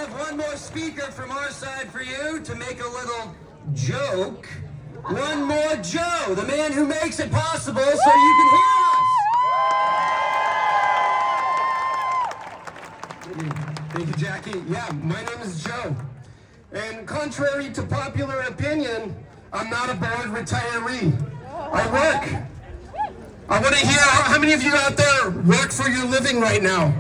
have one more speaker from our side for you to make a little joke. One more Joe, the man who makes it possible so you can hear us. Thank you, Jackie. Yeah, my name is Joe. And contrary to popular opinion, I'm not a bored retiree. I work. I want to hear how many of you out there work for your living right now?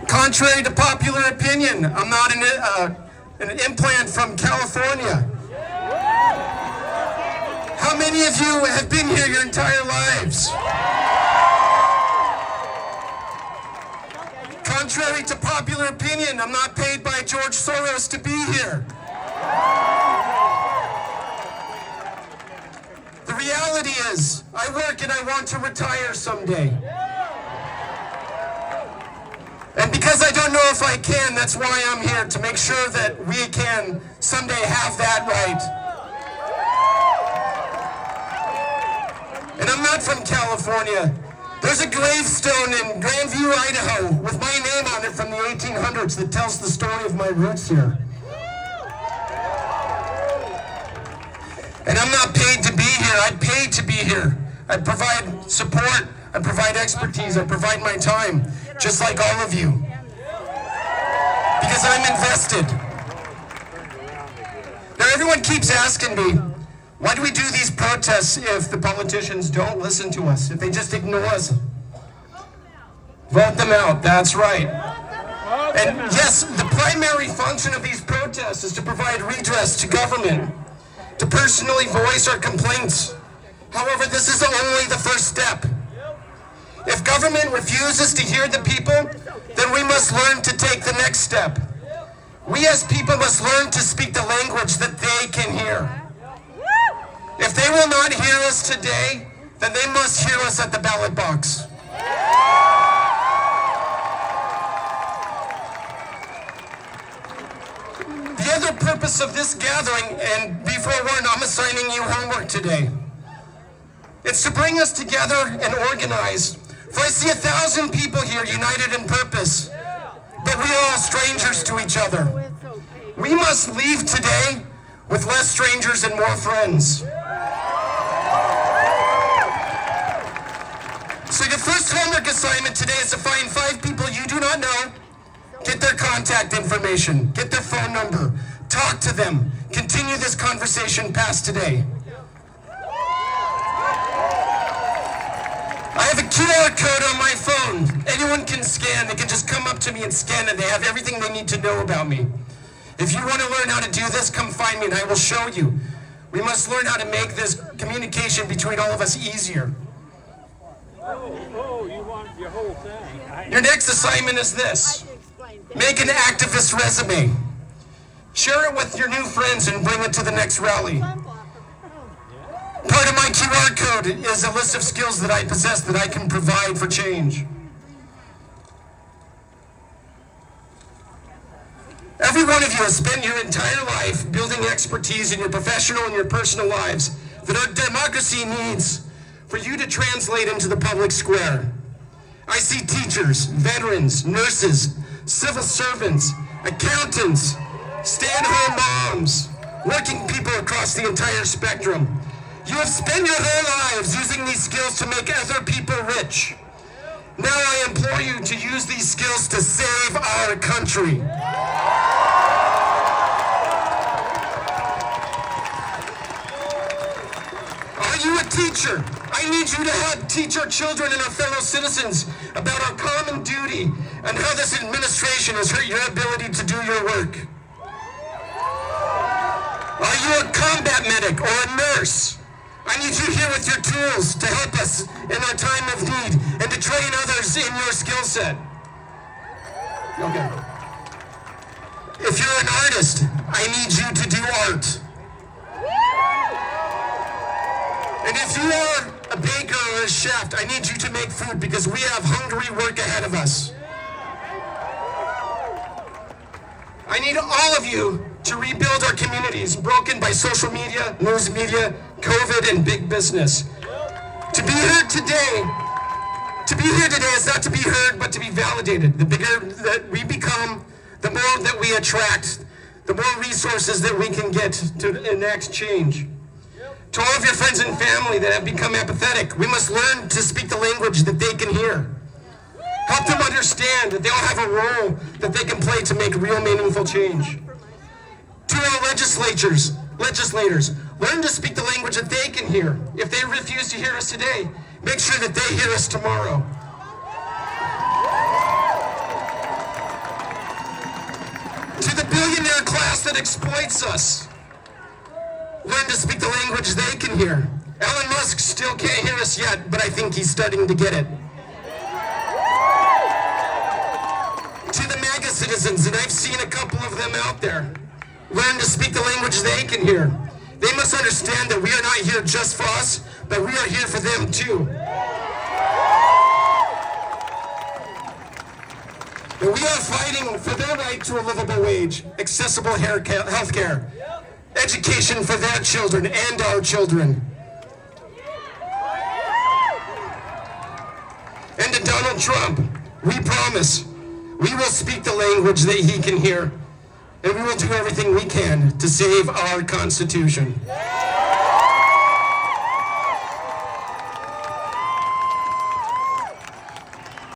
Contrary to popular opinion, I'm not an implant from California. How many of you have been here your entire lives? Contrary to popular opinion, I'm not paid by George Soros to be here. The reality is, I work and I want to retire someday. And because I don't know if I can, that's why I'm here, to make sure that we can someday have that right. And I'm not from California. There's a gravestone in Grandview, Idaho, with my name on it from the 1800s that tells the story of my roots here. And I'm not paid to be here. I'm paid to be here. I provide support. I provide expertise. I provide my time, just like all of you. Because I'm invested. Now everyone keeps asking me, why do we do these protests if the politicians don't listen to us, if they just ignore us? Vote them out, that's right. And yes, the primary function of these protests is to provide redress to government, to personally voice our complaints. However, this is only the first step. If government refuses to hear the people, then we must learn to take the next step. We as people must learn to speak the language that they can hear. If they will not hear us today, then they must hear us at the ballot box. The other purpose of this gathering, and be forewarned, I'm assigning you homework today. It's to bring us together and organize. For I see 1,000 people here united in purpose, but we are all strangers to each other. We must leave today with less strangers and more friends. So your first homework assignment today is to find 5 people you do not know, get their contact information, get their phone number, talk to them, continue this conversation past today. I have a QR code on my phone. Anyone can scan. They can just come up to me and scan it. They have everything they need to know about me. If you want to learn how to do this, come find me and I will show you. We must learn how to make this communication between all of us easier. Oh, you want your whole thing. Your next assignment is this. Make an activist resume. Share it with your new friends and bring it to the next rally. Part of my QR code is a list of skills that I possess that I can provide for change. Every one of you has spent your entire life building expertise in your professional and your personal lives that our democracy needs for you to translate into the public square. I see teachers, veterans, nurses, civil servants, accountants, stay-at-home moms, working people across the entire spectrum. You have spent your whole lives using these skills to make other people rich. Now I implore you to use these skills to save our country. Are you a teacher? I need you to teach our children and our fellow citizens about our common duty and how this administration has hurt your ability to do your work. Are you a combat medic or a nurse? I need you here with your tools to help us in our time of need and to train others in your skill set. Okay. If you're an artist, I need you to do art. And if you are a baker or a chef, I need you to make food because we have hungry work ahead of us. I need all of you to rebuild our communities broken by social media, news media, COVID, and big business. To be here today To be here today is not to be heard, but to be validated. The bigger that we become, the more that we attract, the more resources that we can get to enact change. To all of your friends and family that have become apathetic, we must learn to speak the language that they can hear. Help them understand that they all have a role that they can play to make real meaningful change. To our legislators, learn to speak the language that they can hear. If they refuse to hear us today, make sure that they hear us tomorrow. To the billionaire class that exploits us, learn to speak the language they can hear. Elon Musk still can't hear us yet, but I think he's starting to get it. To the MAGA citizens, and I've seen a couple of them out there, learn to speak the language they can hear. They must understand that we are not here just for us, but we are here for them too. And we are fighting for their right to a livable wage, accessible health care, education for their children and our children. And to Donald Trump, we promise we will speak the language that he can hear, and we will do everything we can to save our Constitution.